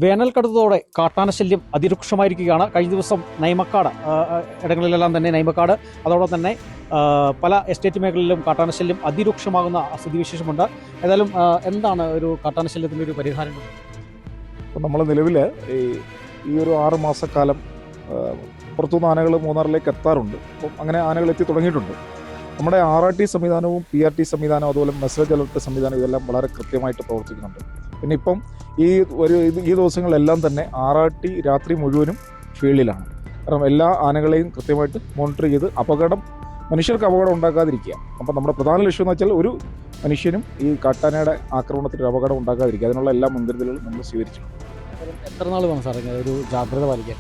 വേനൽ കടുത്തതോടെ കാട്ടാനശല്യം അതിരൂക്ഷമായിരിക്കുകയാണ്. കഴിഞ്ഞ ദിവസം നൈമക്കാട് ഇടങ്ങളിലെല്ലാം തന്നെ നൈമക്കാട് അതോടൊപ്പം തന്നെ പല എസ്റ്റേറ്റ് മേഖലയിലും കാട്ടാനശല്യം അതിരൂക്ഷമാകുന്ന സ്ഥിതിവിശേഷമുണ്ട്. ഏതായാലും എന്താണ് ഒരു കാട്ടാനശല്യത്തിൻ്റെ ഒരു പരിഹാരം? ഇപ്പം നമ്മൾ നിലവിൽ ഈ ഒരു 6 മാസക്കാലം പുറത്തുനിന്ന് ആനകൾ മൂന്നാറിലേക്ക് എത്താറുണ്ട്. അപ്പം അങ്ങനെ ആനകൾ എത്തി തുടങ്ങിയിട്ടുണ്ട്. നമ്മുടെ RRT സംവിധാനവും PRT സംവിധാനവും അതുപോലെ മെസ്സേജ് അലർട്ട് സംവിധാനം ഇതെല്ലാം വളരെ കൃത്യമായിട്ട് പ്രവർത്തിക്കുന്നുണ്ട്. പിന്നെ ഇപ്പം ഈ ദിവസങ്ങളെല്ലാം തന്നെ RRT രാത്രി മുഴുവനും ഫീൽഡിലാണ്. കാരണം എല്ലാ ആനകളെയും കൃത്യമായിട്ട് മോണിറ്റർ ചെയ്ത് മനുഷ്യർക്ക് അപകടം ഉണ്ടാക്കാതിരിക്കുക. അപ്പം നമ്മുടെ പ്രധാന ലക്ഷ്യം എന്ന് വെച്ചാൽ ഒരു മനുഷ്യനും ഈ കാട്ടാനയുടെ ആക്രമണത്തിൽ അപകടം ഉണ്ടാക്കാതിരിക്കുക. അതിനുള്ള എല്ലാ മുൻകരുതലുകളും നമ്മൾ സ്വീകരിച്ചിട്ടുണ്ട്. എത്ര നാൾ വേണം സാറേ ഒരു ജാഗ്രത പാലിക്കാൻ?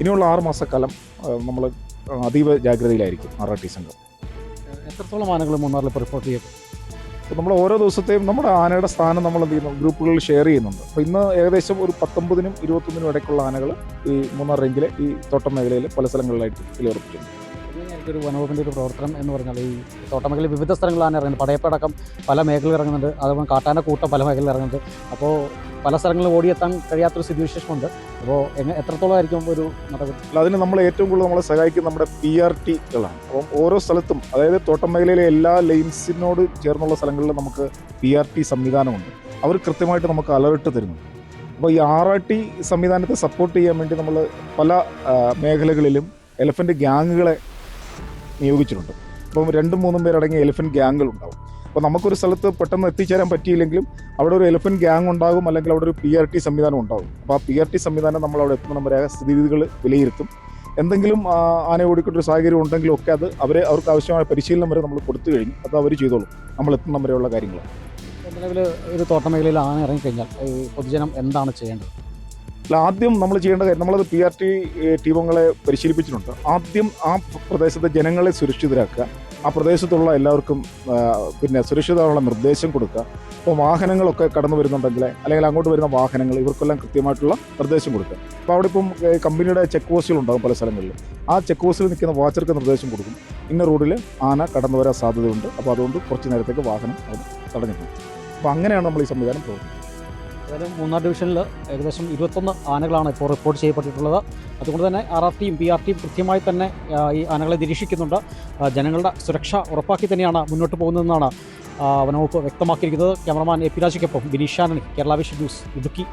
ഇനിയുള്ള 6 മാസക്കാലം നമ്മൾ അതീവ ജാഗ്രതയിലായിരിക്കും RRT സംഘം. എത്രത്തോളം ആനകൾ മൂന്നാറിൽ ഇപ്പോൾ റിപ്പോർട്ട് ചെയ്യും? അപ്പോൾ നമ്മൾ ഓരോ ദിവസത്തെയും നമ്മുടെ ആനയുടെ സ്ഥാനം നമ്മൾ എന്ത് ചെയ്യുന്നു, ഗ്രൂപ്പുകളിൽ ഷെയർ ചെയ്യുന്നുണ്ട്. അപ്പോൾ ഇന്ന് ഏകദേശം ഒരു 19നും 21നും ഇടയ്ക്കുള്ള ആനകൾ ഈ മൂന്നാർ റേഞ്ചിലെ ഈ തോട്ടം മേഖലയിൽ പല സ്ഥലങ്ങളിലായിട്ട് നിലയുറപ്പിക്കുന്നു. ഒരു വനവകുപ്പിൻ്റെ ഒരു പ്രവർത്തനം എന്ന് പറഞ്ഞാൽ ഈ തോട്ടമേഖലയിൽ വിവിധ സ്ഥലങ്ങളിലാണ് ഇറങ്ങുന്നത്. പടയപ്പടക്കം പല മേഖലയിൽ ഇറങ്ങുന്നുണ്ട്. അതുപോലെ കാട്ടാന കൂട്ടം പല മേഖലയിൽ ഇറങ്ങുന്നുണ്ട്. അപ്പോൾ പല സ്ഥലങ്ങളിൽ ഓടിയെത്താൻ കഴിയാത്തൊരു സ്ഥിതിവിശേഷമുണ്ട്. അപ്പോൾ എത്രത്തോളം ആയിരിക്കും ഒരു നടപടി? അതിന് നമ്മൾ ഏറ്റവും കൂടുതൽ നമ്മളെ സഹായിക്കുന്ന നമ്മുടെ PRTകളാണ്. അപ്പം ഓരോ സ്ഥലത്തും, അതായത് തോട്ടം മേഖലയിലെ എല്ലാ ലൈൻസിനോട് ചേർന്നുള്ള സ്ഥലങ്ങളിലും നമുക്ക് PRT സംവിധാനമുണ്ട്. അവർ കൃത്യമായിട്ട് നമുക്ക് അലർട്ട് തരുന്നുണ്ട്. അപ്പോൾ ഈ RRT സംവിധാനത്തെ സപ്പോർട്ട് ചെയ്യാൻ വേണ്ടി നമ്മൾ പല മേഖലകളിലും എലഫൻറ്റ് ഗ്യാങ്ങുകളെ നിയോഗിച്ചിട്ടുണ്ട്. അപ്പം 2-3 പേരടങ്ങിയ എലിഫൻറ്റ് ഗ്യാങ്ങുകളുണ്ടാവും. അപ്പോൾ നമുക്കൊരു സ്ഥലത്ത് പെട്ടെന്ന് എത്തിച്ചേരാൻ പറ്റിയില്ലെങ്കിലും അവിടെ ഒരു എലിഫൻറ്റ് ഗ്യാങ് ഉണ്ടാകും, അല്ലെങ്കിൽ അവിടെ ഒരു PRT സംവിധാനം ഉണ്ടാകും. അപ്പോൾ ആ PRT സംവിധാനം നമ്മൾ അവിടെ എത്തുന്ന വരെ സ്ഥിതിഗതികൾ വിലയിരുത്തും. എന്തെങ്കിലും ആന ഓടിക്കൊണ്ടൊരു സാഹചര്യം ഉണ്ടെങ്കിലും ഒക്കെ അവർക്ക് ആവശ്യമായ പരിശീലനം വരെ നമ്മൾ കൊടുത്തു കഴിഞ്ഞു. അത് അവർ ചെയ്തോളും നമ്മൾ എത്തുന്ന വരെയുള്ള കാര്യങ്ങൾ. നിലവിൽ ഒരു തോട്ടം മേഖലയിൽ ആന ഇറങ്ങിക്കഴിഞ്ഞാൽ പൊതുജനം എന്താണ് ചെയ്യേണ്ടത്? ആദ്യം നമ്മൾ ചെയ്യേണ്ട കാര്യം, നമ്മളത് PRT ടീമുകളെ പരിശീലിപ്പിച്ചിട്ടുണ്ട്. ആദ്യം ആ പ്രദേശത്തെ ജനങ്ങളെ സുരക്ഷിതരാക്കുക, ആ പ്രദേശത്തുള്ള എല്ലാവർക്കും പിന്നെ സുരക്ഷിതമുള്ള നിർദ്ദേശം കൊടുക്കുക. ഇപ്പോൾ വാഹനങ്ങളൊക്കെ കടന്നു വരുന്നുണ്ടെങ്കിൽ അല്ലെങ്കിൽ അങ്ങോട്ട് വരുന്ന വാഹനങ്ങൾ ഇവർക്കെല്ലാം കൃത്യമായിട്ടുള്ള നിർദ്ദേശം കൊടുക്കുക. അപ്പോൾ അവിടെ ഇപ്പം കമ്പനിയുടെ ചെക്ക് പോസ്റ്റുകളുണ്ടാകും പല സ്ഥലങ്ങളിലും. ആ ചെക്ക് പോസ്റ്റിൽ നിൽക്കുന്ന വാച്ചർക്ക് നിർദ്ദേശം കൊടുക്കും, ഇന്ന റോഡിൽ ആന കടന്നു വരാൻ സാധ്യതയുണ്ട്, അപ്പോൾ അതുകൊണ്ട് കുറച്ച് നേരത്തേക്ക് വാഹനം അവിടെ തടഞ്ഞിട്ടുണ്ട്. അപ്പോൾ അങ്ങനെയാണ് നമ്മൾ ഈ സംവിധാനം പ്രവർത്തിക്കുന്നത്. ഏതായാലും മൂന്നാർ ഡിവിഷനിൽ ഏകദേശം 21 ആനകളാണ് ഇപ്പോൾ റിപ്പോർട്ട് ചെയ്യപ്പെട്ടിട്ടുള്ളത്. അതുകൊണ്ട് തന്നെ RRTയും PRTയും കൃത്യമായി തന്നെ ഈ ആനകളെ നിരീക്ഷിക്കുന്നുണ്ട്. ജനങ്ങളുടെ സുരക്ഷ ഉറപ്പാക്കി തന്നെയാണ് മുന്നോട്ട് പോകുന്നതെന്നാണ് വനവകുപ്പ് വ്യക്തമാക്കിയിരിക്കുന്നത്. ക്യാമറമാൻ AP രാജയ്ക്കൊപ്പം ബിനീഷ് ആന്റണി, കേരള വിഷൻ ന്യൂസ്, ഇടുക്കി.